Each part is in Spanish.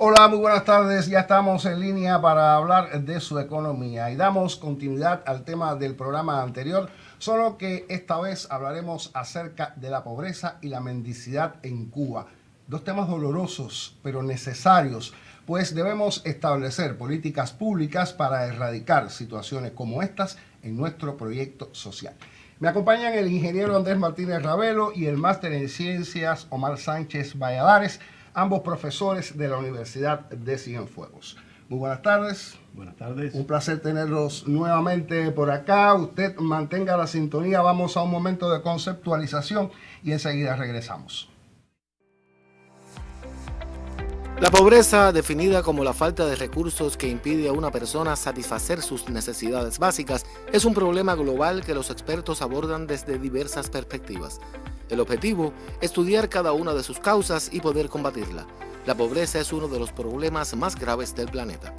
Hola, muy buenas tardes. Ya estamos en línea para hablar de su economía y damos continuidad al tema del programa anterior, solo que esta vez hablaremos acerca de la pobreza y la mendicidad en Cuba. Dos temas dolorosos, pero necesarios, pues debemos establecer políticas públicas para erradicar situaciones como estas en nuestro proyecto social. Me acompañan el ingeniero Andrés Martínez Ravelo y el máster en ciencias Omar Sánchez Valladares, ambos profesores de la Universidad de Cienfuegos. Muy buenas tardes. Buenas tardes. Un placer tenerlos nuevamente por acá. Usted mantenga la sintonía. Vamos a un momento de conceptualización y enseguida regresamos. La pobreza, definida como la falta de recursos que impide a una persona satisfacer sus necesidades básicas, es un problema global que los expertos abordan desde diversas perspectivas. El objetivo, estudiar cada una de sus causas y poder combatirla. La pobreza es uno de los problemas más graves del planeta.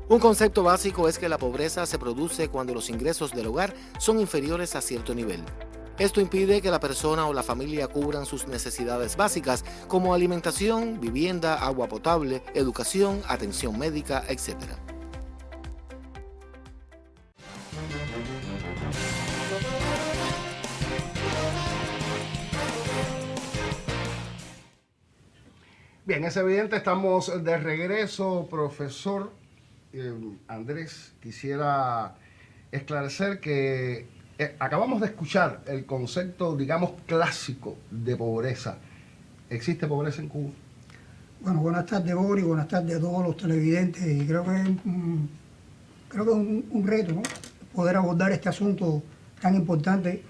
Un concepto básico es que la pobreza se produce cuando los ingresos del hogar son inferiores a cierto nivel. Esto impide que la persona o la familia cubran sus necesidades básicas como alimentación, vivienda, agua potable, educación, atención médica, etc. Bien, es evidente, estamos de regreso, profesor Andrés. Quisiera esclarecer que acabamos de escuchar el concepto, digamos, clásico de pobreza. ¿Existe pobreza en Cuba? Bueno, buenas tardes, Boris, buenas tardes a todos los televidentes. Y creo que es un reto, ¿no?, poder abordar este asunto tan importante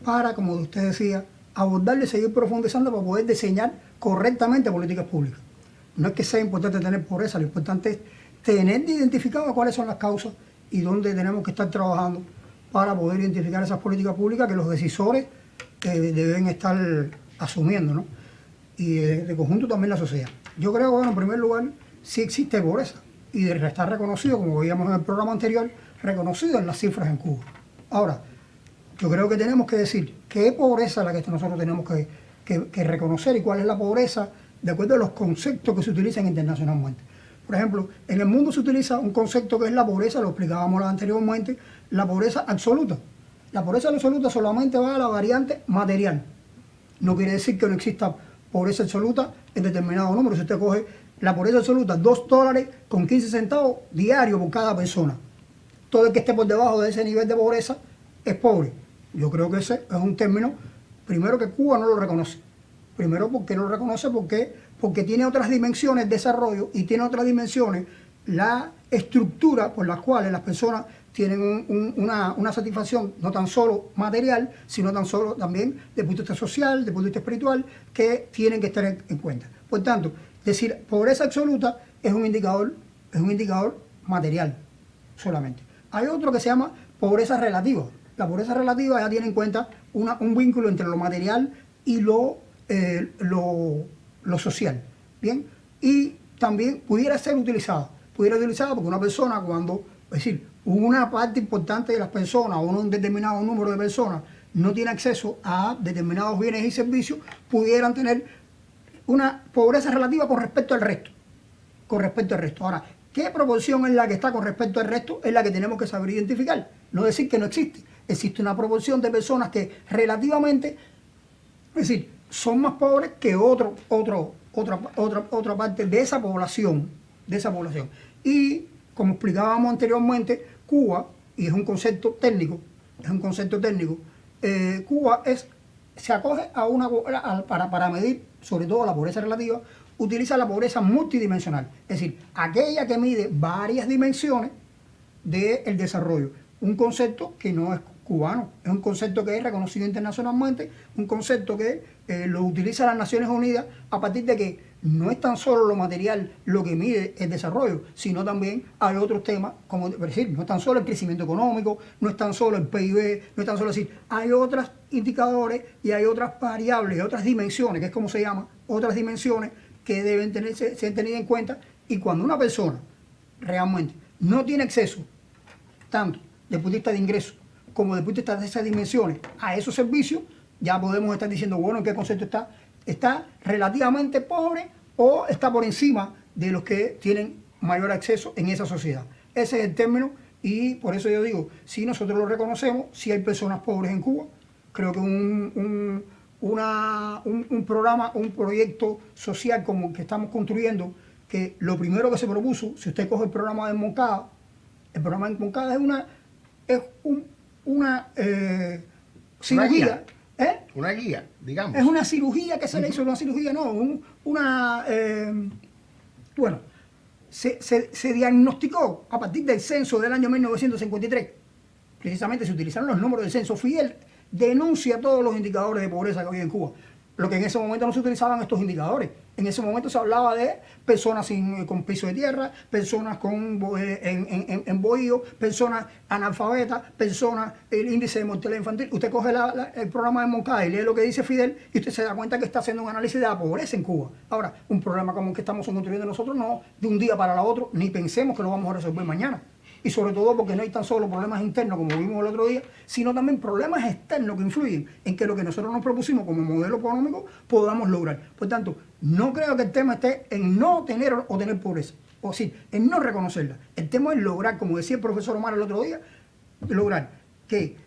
para, como usted decía, abordarlo y seguir profundizando para poder diseñar correctamente políticas públicas. No es que sea importante tener pobreza, lo importante es tener identificado cuáles son las causas y dónde tenemos que estar trabajando para poder identificar esas políticas públicas que los decisores deben estar asumiendo, ¿no? Y de conjunto también la sociedad. Yo creo que, bueno, en primer lugar, sí existe pobreza y está reconocido, como veíamos en el programa anterior, reconocido en las cifras en Cuba. Ahora, yo creo que tenemos que decir qué pobreza es la que nosotros tenemos que reconocer y cuál es la pobreza de acuerdo a los conceptos que se utilizan internacionalmente. Por ejemplo, en el mundo se utiliza un concepto que es la pobreza, lo explicábamos anteriormente, la pobreza absoluta. La pobreza absoluta solamente va a la variante material. No quiere decir que no exista pobreza absoluta en determinado número. Si usted coge la pobreza absoluta, $2.15 diarios por cada persona. Todo el que esté por debajo de ese nivel de pobreza es pobre. Yo creo que ese es un término, primero, que Cuba no lo reconoce. Primero, porque no lo reconoce, porque tiene otras dimensiones de desarrollo y tiene otras dimensiones la estructura por las cuales las personas tienen una satisfacción no tan solo material, sino también desde el punto de vista social, desde el punto de vista espiritual, que tienen que estar en cuenta. Por tanto, decir pobreza absoluta es un indicador material solamente. Hay otro que se llama pobreza relativa. La pobreza relativa ya tiene en cuenta un vínculo entre lo material y lo social. ¿Bien? Y también pudiera ser utilizada. Porque una persona es decir, una parte importante de las personas o un determinado número de personas no tiene acceso a determinados bienes y servicios, pudieran tener una pobreza relativa con respecto al resto. Ahora, ¿qué proporción es la que está con respecto al resto? Es la que tenemos que saber identificar. No decir que no existe. Existe una proporción de personas que relativamente, es decir, son más pobres que otra parte de esa población. Y como explicábamos anteriormente, Cuba, y es un concepto técnico, Cuba se acoge para medir, sobre todo la pobreza relativa, utiliza la pobreza multidimensional, es decir, aquella que mide varias dimensiones del desarrollo. Un concepto que no es cubano. Es un concepto que es reconocido internacionalmente, un concepto que lo utiliza las Naciones Unidas a partir de que no es tan solo lo material lo que mide el desarrollo, sino también hay otros temas, como decir, no es tan solo el crecimiento económico, no es tan solo el PIB, no es tan solo decir, hay otros indicadores y hay otras variables, otras dimensiones, que es como se llama, otras dimensiones que deben ser tenidas en cuenta. Y cuando una persona realmente no tiene acceso, tanto desde el punto de vista de ingresos como desde el punto de vista de esas dimensiones, a esos servicios, ya podemos estar diciendo, bueno, ¿en qué concepto está? ¿Está relativamente pobre o está por encima de los que tienen mayor acceso en esa sociedad? Ese es el término, y por eso yo digo, si nosotros lo reconocemos, si hay personas pobres en Cuba, creo que un programa, un proyecto social como el que estamos construyendo, que lo primero que se propuso, si usted coge el programa de Moncada, el programa de Moncada es una cirugía. Una guía, digamos. Es una cirugía que se le hizo, una cirugía, no, bueno, se diagnosticó a partir del censo del año 1953. Precisamente se utilizaron los números del censo. Fidel denuncia todos los indicadores de pobreza que había en Cuba. Lo que en ese momento no se utilizaban estos indicadores. En ese momento se hablaba de personas con piso de tierra, personas en bohío, personas analfabetas, personas, el índice de mortalidad infantil. Usted coge el programa de Moncada y lee lo que dice Fidel y usted se da cuenta que está haciendo un análisis de la pobreza en Cuba. Ahora, un problema como el que estamos construyendo nosotros, no de un día para el otro, ni pensemos que lo vamos a resolver mañana. Y sobre todo porque no hay tan solo problemas internos como vimos el otro día, sino también problemas externos que influyen en que lo que nosotros nos propusimos como modelo económico podamos lograr. Por tanto, no creo que el tema esté en no tener o tener pobreza, o sí, en no reconocerla. El tema es lograr, como decía el profesor Omar el otro día, lograr que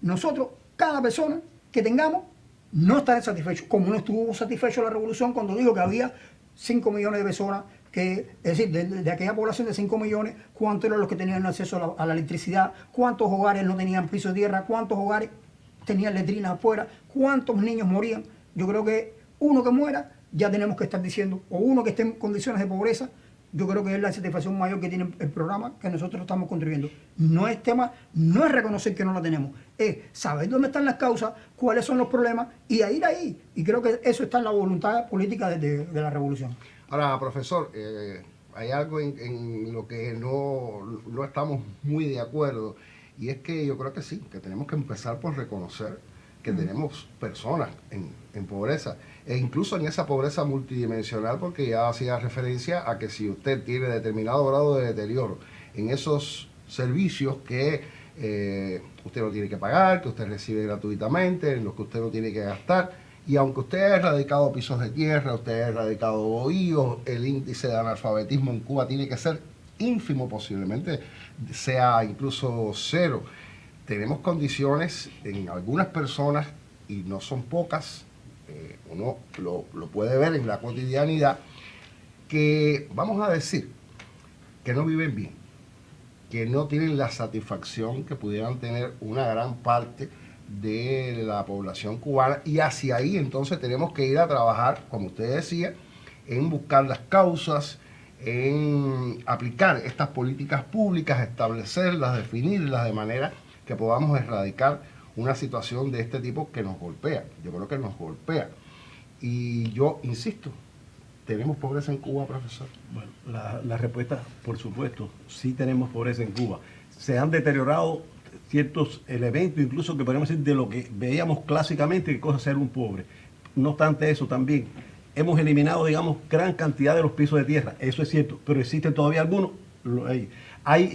nosotros, cada persona que tengamos, no estar satisfecho, como no estuvo satisfecho la revolución cuando dijo que había 5 millones de personas, es decir, de aquella población de 5 millones, ¿cuántos eran los que tenían acceso a la electricidad? ¿Cuántos hogares no tenían piso de tierra? ¿Cuántos hogares tenían letrinas afuera? ¿Cuántos niños morían? Yo creo que uno que muera, ya tenemos que estar diciendo, o uno que esté en condiciones de pobreza, yo creo que es la satisfacción mayor que tiene el programa que nosotros estamos construyendo. No es tema, no es reconocer que no la tenemos, es saber dónde están las causas, cuáles son los problemas y a ir ahí. Y creo que eso está en la voluntad política de la revolución. Ahora, profesor, hay algo en lo que no estamos muy de acuerdo, y es que yo creo que sí, que tenemos que empezar por reconocer que tenemos personas en pobreza, e incluso en esa pobreza multidimensional, porque ya hacía referencia a que si usted tiene determinado grado de deterioro en esos servicios que usted no tiene que pagar, que usted recibe gratuitamente, en los que usted no tiene que gastar, y aunque usted es radicado a pisos de tierra, usted es radicado a bohíos, el índice de analfabetismo en Cuba tiene que ser ínfimo, posiblemente sea incluso cero. Tenemos condiciones en algunas personas, y no son pocas, uno lo puede ver en la cotidianidad, que vamos a decir que no viven bien, que no tienen la satisfacción que pudieran tener una gran parte de la población cubana, y hacia ahí entonces tenemos que ir a trabajar, como usted decía, en buscar las causas, en aplicar estas políticas públicas, establecerlas, definirlas de manera que podamos erradicar una situación de este tipo que nos golpea. Yo creo que nos golpea. Y yo insisto, ¿tenemos pobreza en Cuba, profesor? Bueno, la respuesta, por supuesto, sí tenemos pobreza en Cuba. Se han deteriorado ciertos elementos, incluso que podemos decir de lo que veíamos clásicamente, que cosa ser un pobre. No obstante eso, también hemos eliminado, digamos, gran cantidad de los pisos de tierra. Eso es cierto, pero existen todavía algunos. Hay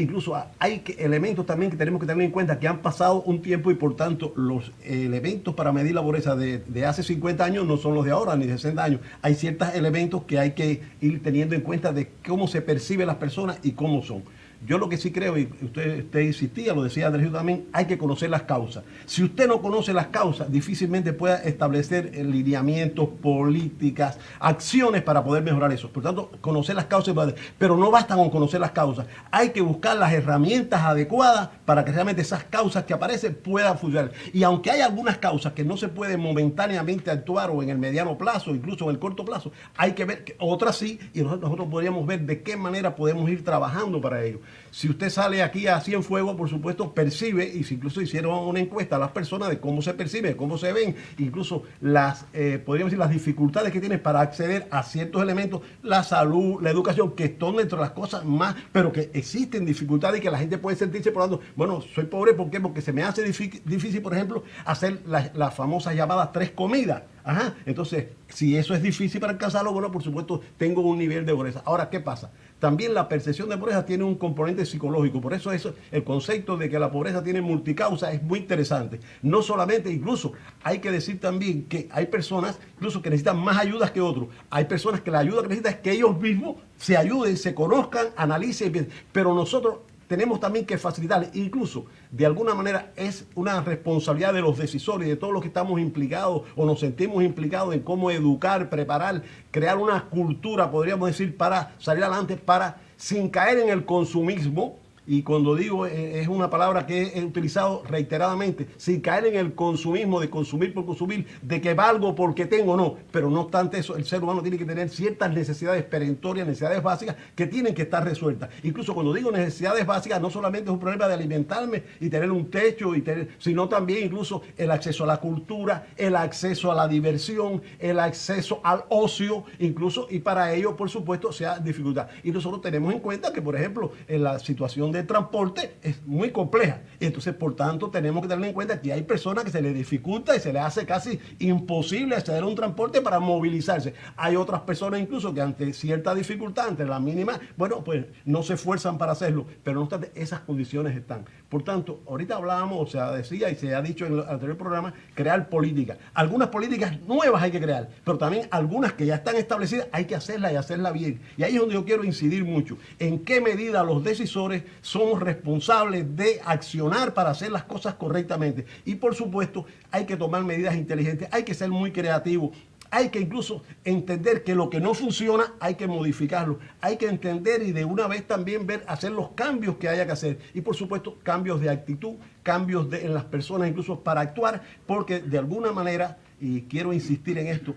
elementos también que tenemos que tener en cuenta, que han pasado un tiempo y por tanto los elementos para medir la pobreza de hace 50 años no son los de ahora, ni de 60 años. Hay ciertos elementos que hay que ir teniendo en cuenta de cómo se perciben las personas y cómo son. Yo lo que sí creo, y usted insistía, lo decía Andrés también, hay que conocer las causas. Si usted no conoce las causas, difícilmente pueda establecer lineamientos, políticas, acciones para poder mejorar eso. Por tanto, conocer las causas, pero no basta con conocer las causas. Hay que buscar las herramientas adecuadas para que realmente esas causas que aparecen puedan funcionar. Y aunque hay algunas causas que no se pueden momentáneamente actuar o en el mediano plazo, incluso en el corto plazo, hay que ver que otras sí, y nosotros podríamos ver de qué manera podemos ir trabajando para ello. Si usted sale aquí a Cienfuegos, por supuesto, percibe, y si incluso hicieron una encuesta a las personas de cómo se percibe, cómo se ven, incluso las, podríamos decir, las dificultades que tienen para acceder a ciertos elementos, la salud, la educación, que están dentro de las cosas más, pero que existen dificultades y que la gente puede sentirse por tanto, bueno, soy pobre, ¿por qué? Porque se me hace difícil, por ejemplo, hacer las famosas llamadas 3 comidas. Ajá, entonces, si eso es difícil para alcanzarlo, bueno, por supuesto, tengo un nivel de pobreza. Ahora, ¿qué pasa? También la percepción de pobreza tiene un componente psicológico, por eso el concepto de que la pobreza tiene multicausa es muy interesante. No solamente, incluso, hay que decir también que hay personas, incluso que necesitan más ayudas que otros. Hay personas que la ayuda que necesitan es que ellos mismos se ayuden, se conozcan, analicen, pero nosotros tenemos también que facilitar, incluso de alguna manera es una responsabilidad de los decisores, de todos los que estamos implicados o nos sentimos implicados en cómo educar, preparar, crear una cultura, podríamos decir, para salir adelante, para sin caer en el consumismo. Y cuando digo, es una palabra que he utilizado reiteradamente, sin caer en el consumismo, de consumir por consumir, de que valgo porque tengo, no. Pero no obstante eso, el ser humano tiene que tener ciertas necesidades perentorias, necesidades básicas que tienen que estar resueltas. Incluso cuando digo necesidades básicas, no solamente es un problema de alimentarme y tener un techo, sino también incluso el acceso a la cultura, el acceso a la diversión, el acceso al ocio, incluso, y para ello, por supuesto, sea dificultad. Y nosotros tenemos en cuenta que, por ejemplo, en la situación de transporte es muy compleja. Entonces, por tanto, tenemos que tener en cuenta que hay personas que se les dificulta y se les hace casi imposible acceder a un transporte para movilizarse. Hay otras personas incluso que ante cierta dificultad, ante la mínima, bueno, pues no se esfuerzan para hacerlo, pero no obstante, esas condiciones están. Por tanto, ahorita hablábamos, o sea, decía y se ha dicho en el anterior programa, crear políticas. Algunas políticas nuevas hay que crear, pero también algunas que ya están establecidas hay que hacerlas y hacerlas bien. Y ahí es donde yo quiero incidir mucho. ¿En qué medida los decisores somos responsables de accionar para hacer las cosas correctamente? Y por supuesto, hay que tomar medidas inteligentes, hay que ser muy creativos. Hay que incluso entender que lo que no funciona hay que modificarlo. Hay que entender y de una vez también hacer los cambios que haya que hacer. Y por supuesto, cambios de actitud, cambios en las personas incluso para actuar, porque de alguna manera, y quiero insistir en esto,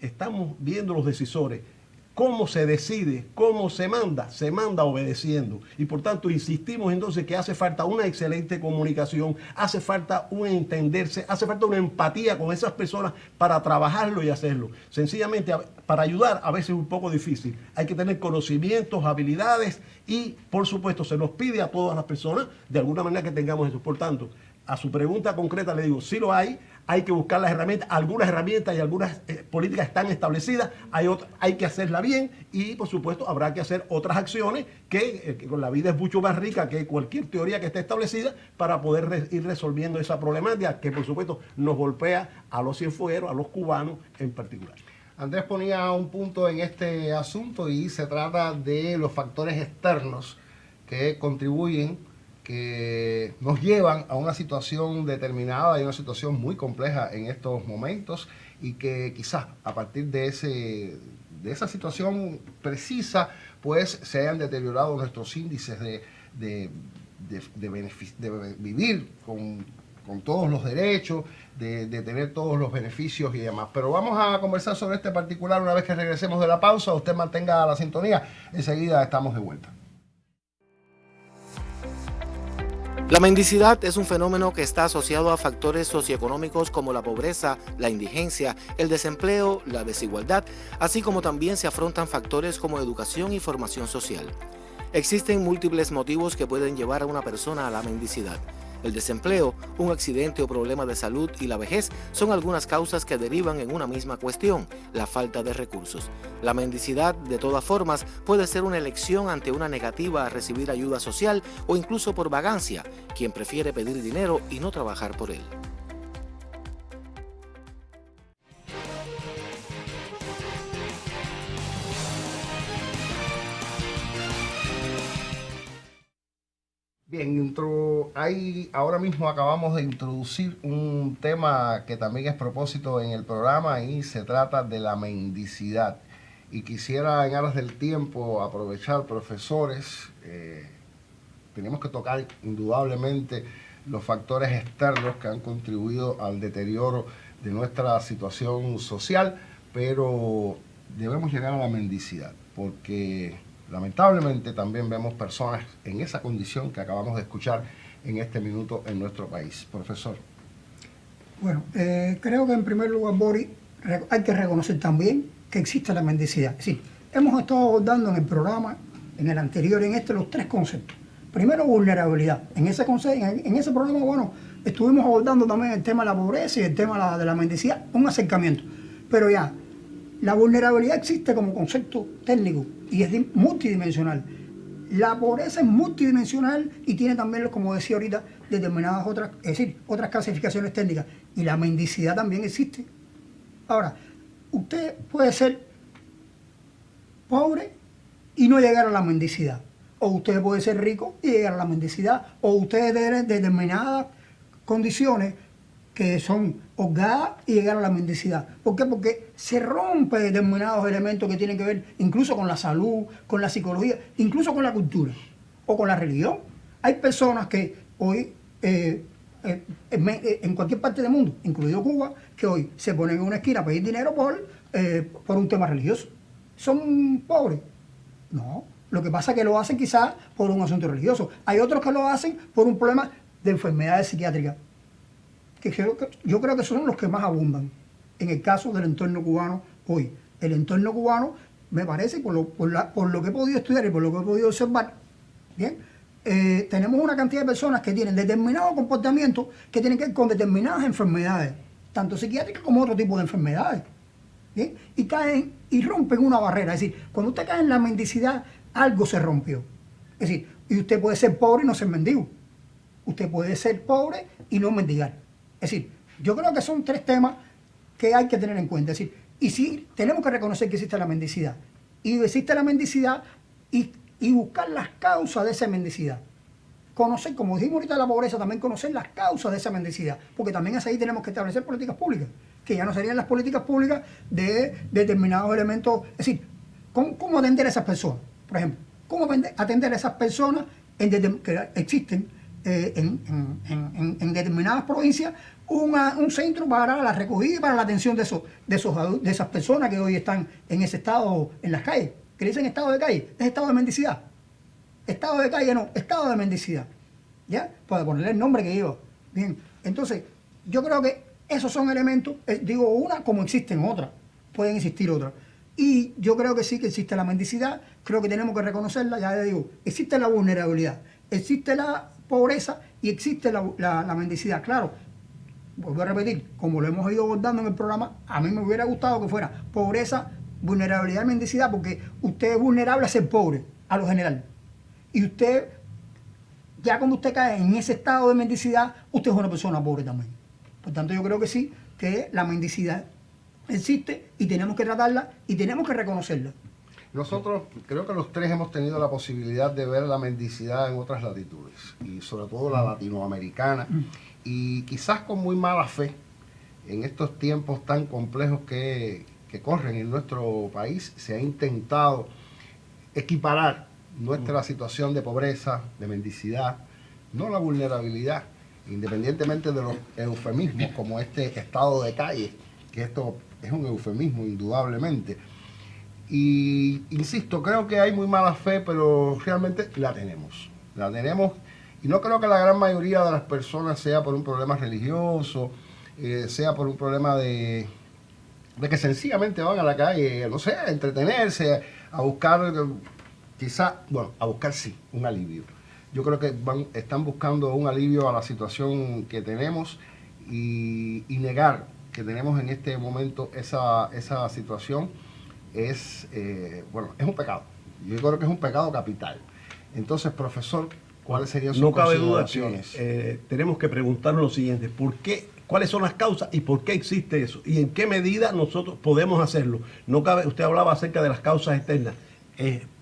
estamos viendo los decisores. ¿Cómo se decide? ¿Cómo se manda obedeciendo. Y por tanto insistimos entonces que hace falta una excelente comunicación, hace falta un entenderse, hace falta una empatía con esas personas para trabajarlo y hacerlo. Sencillamente, para ayudar a veces es un poco difícil. Hay que tener conocimientos, habilidades y por supuesto se nos pide a todas las personas de alguna manera que tengamos eso. Por tanto, a su pregunta concreta le digo, sí lo hay que buscar las herramientas, algunas herramientas y algunas políticas están establecidas, hay que hacerla bien y por supuesto habrá que hacer otras acciones que la vida es mucho más rica que cualquier teoría que esté establecida para poder ir resolviendo esa problemática que por supuesto nos golpea a los cienfuegueros, a los cubanos en particular. Andrés ponía un punto en este asunto y se trata de los factores externos que contribuyen, que nos llevan a una situación determinada y una situación muy compleja en estos momentos y que quizás a partir de esa situación precisa pues se hayan deteriorado nuestros índices de vivir con todos los derechos, de tener todos los beneficios y demás. Pero vamos a conversar sobre este particular una vez que regresemos de la pausa. Usted mantenga la sintonía, enseguida estamos de vuelta. La mendicidad es un fenómeno que está asociado a factores socioeconómicos como la pobreza, la indigencia, el desempleo, la desigualdad, así como también se afrontan factores como educación y formación social. Existen múltiples motivos que pueden llevar a una persona a la mendicidad. El desempleo, un accidente o problema de salud y la vejez son algunas causas que derivan en una misma cuestión, la falta de recursos. La mendicidad, de todas formas, puede ser una elección ante una negativa a recibir ayuda social o incluso por vagancia, quien prefiere pedir dinero y no trabajar por él. Bien, ahora mismo acabamos de introducir un tema que también es propósito en el programa y se trata de la mendicidad. Y quisiera en aras del tiempo aprovechar, profesores, tenemos que tocar indudablemente los factores externos que han contribuido al deterioro de nuestra situación social, pero debemos llegar a la mendicidad, porque lamentablemente también vemos personas en esa condición que acabamos de escuchar en este minuto en nuestro país. Profesor. Bueno, creo que en primer lugar, Boris, hay que reconocer también que existe la mendicidad. Es decir, hemos estado abordando en el programa, en el anterior, en este, los tres conceptos. Primero, vulnerabilidad. En ese programa, bueno, estuvimos abordando también el tema de la pobreza y el tema de la mendicidad, un acercamiento. Pero ya, la vulnerabilidad existe como concepto técnico y es multidimensional. La pobreza es multidimensional y tiene también, como decía ahorita, determinadas otras, es decir, otras clasificaciones técnicas. Y la mendicidad también existe. Ahora, usted puede ser pobre y no llegar a la mendicidad. O usted puede ser rico y llegar a la mendicidad. O usted tiene determinadas condiciones que son holgadas y llegar a la mendicidad. ¿Por qué? Porque se rompen determinados elementos que tienen que ver incluso con la salud, con la psicología, incluso con la cultura o con la religión. Hay personas que hoy, en cualquier parte del mundo, incluido Cuba, que hoy se ponen en una esquina a pedir dinero por un tema religioso. ¿Son pobres? No. Lo que pasa es que lo hacen quizás por un asunto religioso. Hay otros que lo hacen por un problema de enfermedades psiquiátricas. Yo creo que son los que más abundan en el caso del entorno cubano hoy. El entorno cubano, me parece, por lo que he podido estudiar y por lo que he podido observar, ¿bien? Tenemos una cantidad de personas que tienen determinados comportamientos que tienen que ver con determinadas enfermedades, tanto psiquiátricas como otro tipo de enfermedades. ¿Bien? Y caen y rompen una barrera. Es decir, cuando usted cae en la mendicidad, algo se rompió. Es decir, y usted puede ser pobre y no ser mendigo. Usted puede ser pobre y no mendigar. Es decir, yo creo que son tres temas que hay que tener en cuenta. Es decir, y sí, tenemos que reconocer que existe la mendicidad. Y existe la mendicidad y buscar las causas de esa mendicidad. Conocer, como dijimos ahorita, la pobreza, también conocer las causas de esa mendicidad. Porque también ahí tenemos que establecer políticas públicas, que ya no serían las políticas públicas de determinados elementos. Es decir, ¿cómo atender a esas personas? Por ejemplo, ¿cómo atender a esas personas que existen en determinadas provincias un centro para la recogida y para la atención de esas personas que hoy están en ese estado, en las calles? Que le dicen estado de calle, es estado de mendicidad. Estado de calle no, estado de mendicidad. ¿Ya? Puede ponerle el nombre que lleva. Bien, entonces, yo creo que esos son elementos, digo una como existen otras, pueden existir otras. Y yo creo que sí que existe la mendicidad, creo que tenemos que reconocerla, ya le digo, existe la vulnerabilidad, existe la pobreza y existe la mendicidad. Claro, vuelvo a repetir, como lo hemos ido abordando en el programa, a mí me hubiera gustado que fuera pobreza, vulnerabilidad y mendicidad, porque usted es vulnerable a ser pobre, a lo general. Y usted, ya cuando usted cae en ese estado de mendicidad, usted es una persona pobre también. Por tanto, yo creo que sí, que la mendicidad existe y tenemos que tratarla y tenemos que reconocerla. Nosotros creo que los tres hemos tenido la posibilidad de ver la mendicidad en otras latitudes y sobre todo la latinoamericana y quizás con muy mala fe en estos tiempos tan complejos que corren en nuestro país se ha intentado equiparar nuestra situación de pobreza, de mendicidad, no la vulnerabilidad, independientemente de los eufemismos como este estado de calle, que esto es un eufemismo indudablemente. Y insisto, creo que hay muy mala fe, pero realmente la tenemos y no creo que la gran mayoría de las personas sea por un problema religioso, sea por un problema de que sencillamente van a la calle, no sé, a entretenerse, a buscar, quizá, bueno, a buscar sí, un alivio. Yo creo que están buscando un alivio a la situación que tenemos y negar que tenemos en este momento esa situación es un pecado. Yo creo que es un pecado capital. Entonces, profesor, ¿cuáles serían sus consideraciones? No cabe duda que tenemos que preguntarnos lo siguiente: ¿cuáles son las causas y por qué existe eso? ¿Y en qué medida nosotros podemos hacerlo? Usted hablaba acerca de las causas externas.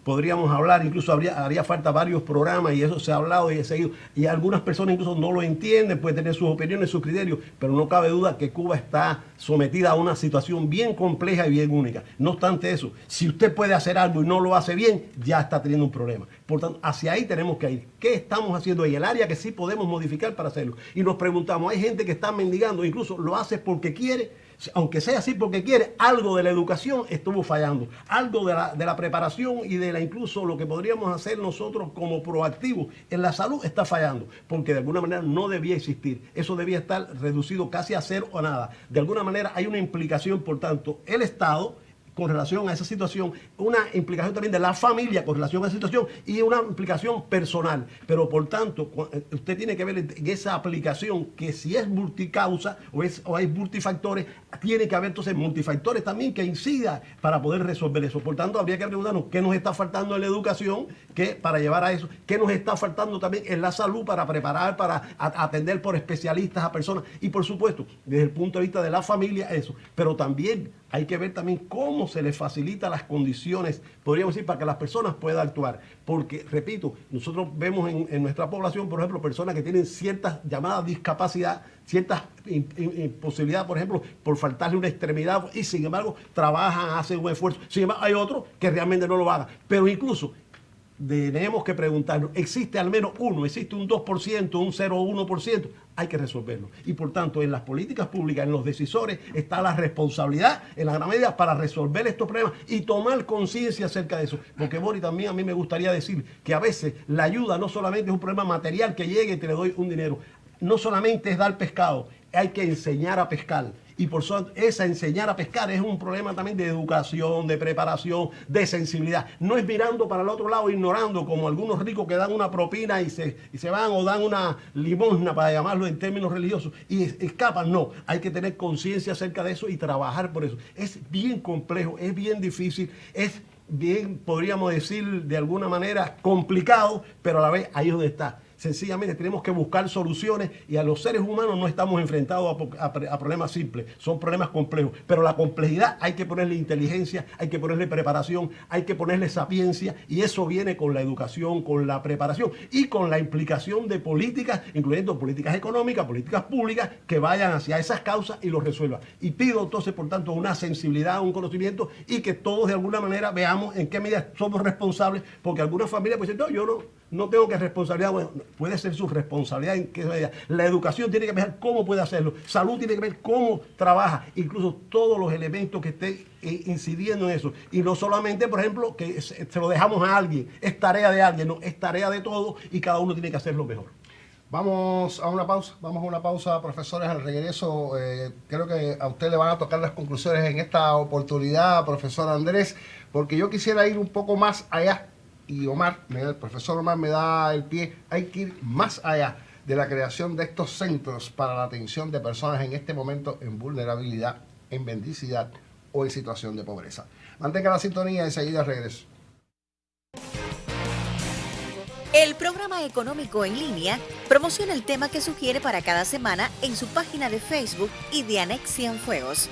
Podríamos hablar, incluso haría falta varios programas y eso se ha hablado y he seguido. Y algunas personas incluso no lo entienden, pueden tener sus opiniones, sus criterios, pero no cabe duda que Cuba está sometida a una situación bien compleja y bien única. No obstante eso, si usted puede hacer algo y no lo hace bien, ya está teniendo un problema. Por tanto, hacia ahí tenemos que ir. ¿Qué estamos haciendo ahí? El área que sí podemos modificar para hacerlo. Y nos preguntamos, hay gente que está mendigando, incluso lo hace porque quiere, aunque sea así porque quiere, algo de la educación estuvo fallando, algo de la preparación y de la incluso lo que podríamos hacer nosotros como proactivos en la salud está fallando, porque de alguna manera no debía existir, eso debía estar reducido casi a cero o nada. De alguna manera hay una implicación, por tanto, el Estado con relación a esa situación, una implicación también de la familia con relación a esa situación y una implicación personal. Pero por tanto, usted tiene que ver en esa aplicación que si es multicausa o hay multifactores, tiene que haber entonces multifactores también que incida para poder resolver eso. Por tanto, habría que preguntarnos qué nos está faltando en la educación para llevar a eso, qué nos está faltando también en la salud para preparar, para atender por especialistas a personas y por supuesto, desde el punto de vista de la familia, eso. Pero también hay que ver también cómo se les facilita las condiciones, podríamos decir, para que las personas puedan actuar. Porque, repito, nosotros vemos en nuestra población, por ejemplo, personas que tienen ciertas llamadas discapacidad, ciertas imposibilidades, por ejemplo, por faltarle una extremidad, y sin embargo, trabajan, hacen un esfuerzo. Sin embargo, hay otros que realmente no lo hagan. Pero incluso tenemos que preguntarnos, ¿existe al menos uno? ¿Existe un 2%, un 0,1%? Hay que resolverlo. Y por tanto, en las políticas públicas, en los decisores, está la responsabilidad, en la gran medida, para resolver estos problemas y tomar conciencia acerca de eso. Porque, Bori, también a mí me gustaría decir que a veces la ayuda no solamente es un problema material que llegue y te le doy un dinero. No solamente es dar pescado, hay que enseñar a pescar. Y por eso esa enseñar a pescar es un problema también de educación, de preparación, de sensibilidad. No es mirando para el otro lado, ignorando como algunos ricos que dan una propina y se van o dan una limosna, para llamarlo en términos religiosos, y escapan. No, hay que tener conciencia acerca de eso y trabajar por eso. Es bien complejo, es bien difícil, es bien, podríamos decir, de alguna manera complicado, pero a la vez ahí es donde está. Sencillamente tenemos que buscar soluciones y a los seres humanos no estamos enfrentados a problemas simples, son problemas complejos. Pero la complejidad hay que ponerle inteligencia, hay que ponerle preparación, hay que ponerle sapiencia y eso viene con la educación, con la preparación y con la implicación de políticas, incluyendo políticas económicas, políticas públicas que vayan hacia esas causas y los resuelvan. Y pido entonces, por tanto, una sensibilidad, un conocimiento y que todos de alguna manera veamos en qué medida somos responsables, porque algunas familias pues dicen, no, yo no tengo que responsabilidad. Bueno, puede ser su responsabilidad en qué medida. La educación tiene que ver cómo puede hacerlo. Salud tiene que ver cómo trabaja. Incluso todos los elementos que estén incidiendo en eso. Y no solamente, por ejemplo, que se lo dejamos a alguien. Es tarea de alguien, no, es tarea de todos y cada uno tiene que hacerlo mejor. Vamos a una pausa, profesores. Al regreso, creo que a usted le van a tocar las conclusiones en esta oportunidad, profesor Andrés, porque yo quisiera ir un poco más allá. Y el profesor Omar me da el pie, hay que ir más allá de la creación de estos centros para la atención de personas en este momento en vulnerabilidad, en mendicidad o en situación de pobreza. Mantenga la sintonía y enseguida regreso. El programa económico en línea promociona el tema que sugiere para cada semana en su página de Facebook y de Anex Cienfuegos.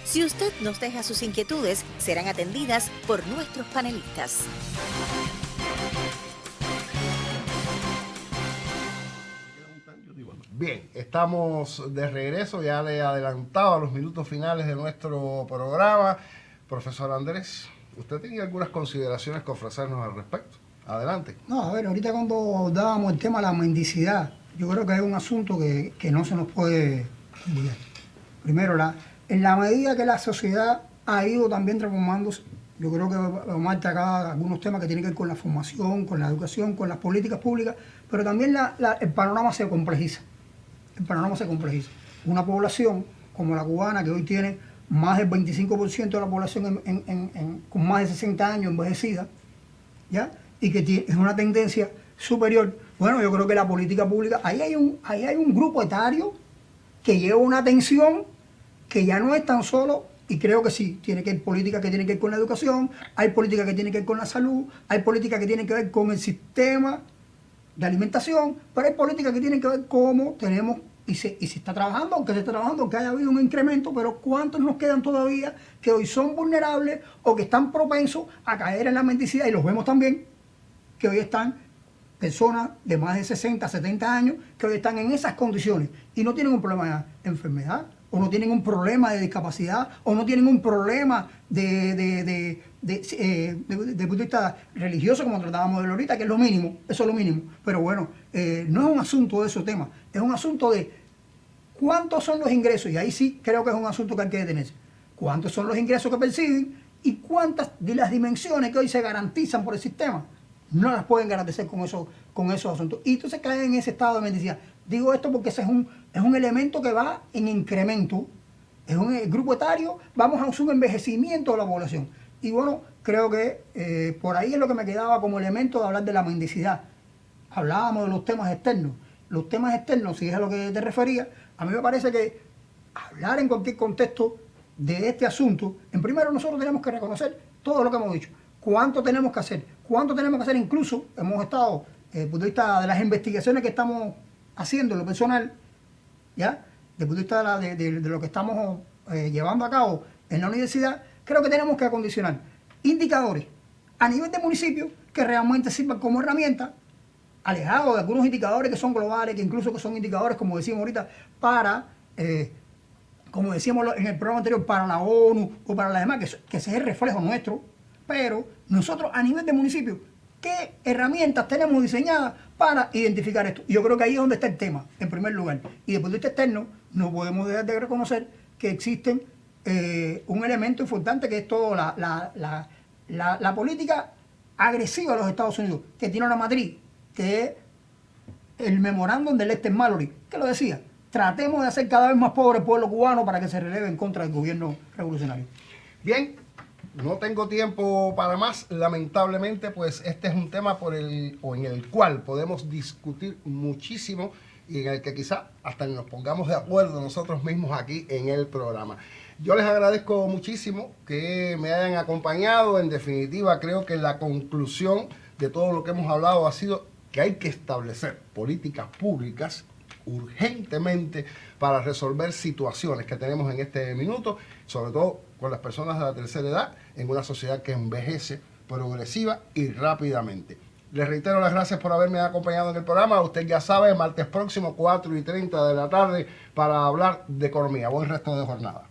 Si usted nos deja sus inquietudes, serán atendidas por nuestros panelistas. Bien, estamos de regreso, ya le adelantaba los minutos finales de nuestro programa. Profesor Andrés, ¿usted tiene algunas consideraciones que ofrecernos al respecto? Adelante. No, a ver, ahorita cuando dábamos el tema de la mendicidad, yo creo que hay un asunto que no se nos puede olvidar. Primero, en la medida que la sociedad ha ido también transformándose, yo creo que Omar acá algunos temas que tienen que ver con la formación, con la educación, con las políticas públicas, pero también el panorama se complejiza. El panorama se complejiza. Una población como la cubana, que hoy tiene más del 25% de la población con más de 60 años envejecida, ¿ya? Y que es una tendencia superior. Bueno, yo creo que la política pública, ahí hay un grupo etario que lleva una atención que ya no es tan solo, y creo que sí, tiene que haber políticas que tienen que ver con la educación, hay políticas que tienen que ver con la salud, hay políticas que tienen que ver con el sistema de alimentación, pero hay políticas que tienen que ver cómo tenemos, y se está trabajando, aunque haya habido un incremento, pero cuántos nos quedan todavía que hoy son vulnerables o que están propensos a caer en la mendicidad, y los vemos también, que hoy están personas de más de 60, 70 años, que hoy están en esas condiciones y no tienen un problema de enfermedad, o no tienen un problema de discapacidad, o no tienen un problema de punto de vista religioso, como tratábamos de ahorita, que es lo mínimo, eso es lo mínimo. Pero bueno, no es un asunto de esos temas, es un asunto de ¿Cuántos son los ingresos? Y ahí sí creo que es un asunto que hay que detenerse. ¿Cuántos son los ingresos que perciben y cuántas de las dimensiones que hoy se garantizan por el sistema no las pueden garantizar con esos asuntos? Y entonces caen en ese estado de mendicidad. Digo esto porque ese es un elemento que va en incremento. Es un grupo etario, vamos a un envejecimiento de la población. Y bueno, creo que por ahí es lo que me quedaba como elemento de hablar de la mendicidad. Hablábamos de los temas externos. Los temas externos, si es a lo que te refería, a mí me parece que hablar en cualquier contexto de este asunto, en primero nosotros tenemos que reconocer todo lo que hemos dicho. ¿Cuánto tenemos que hacer? ¿Cuánto tenemos que hacer? Incluso hemos estado, desde el punto de vista de las investigaciones que estamos haciendo en lo personal, ¿ya? Desde el punto de vista de lo que estamos llevando a cabo en la universidad, creo que tenemos que acondicionar indicadores a nivel de municipio que realmente sirvan como herramienta, alejados de algunos indicadores que son globales, que incluso que son indicadores, como decíamos ahorita, para, como decíamos en el programa anterior, para la ONU o para las demás, que ese es el reflejo nuestro, pero nosotros a nivel de municipio, ¿qué herramientas tenemos diseñadas para identificar esto? Y yo creo que ahí es donde está el tema, en primer lugar. Y desde el punto de vista externo, no podemos dejar de reconocer que existen un elemento importante que es todo la política agresiva de los Estados Unidos, que tiene una matriz, que es el memorándum del Lester Mallory, que lo decía: tratemos de hacer cada vez más pobre el pueblo cubano para que se releve en contra del gobierno revolucionario. Bien, no tengo tiempo para más, lamentablemente, pues este es un tema en el cual podemos discutir muchísimo y en el que quizá hasta nos pongamos de acuerdo nosotros mismos aquí en el programa. Yo les agradezco muchísimo que me hayan acompañado. En definitiva, creo que la conclusión de todo lo que hemos hablado ha sido que hay que establecer políticas públicas urgentemente para resolver situaciones que tenemos en este minuto, sobre todo con las personas de la tercera edad, en una sociedad que envejece progresiva y rápidamente. Les reitero las gracias por haberme acompañado en el programa. Usted ya sabe, martes próximo, 4:30 de la tarde, para hablar de economía. Buen resto de jornada.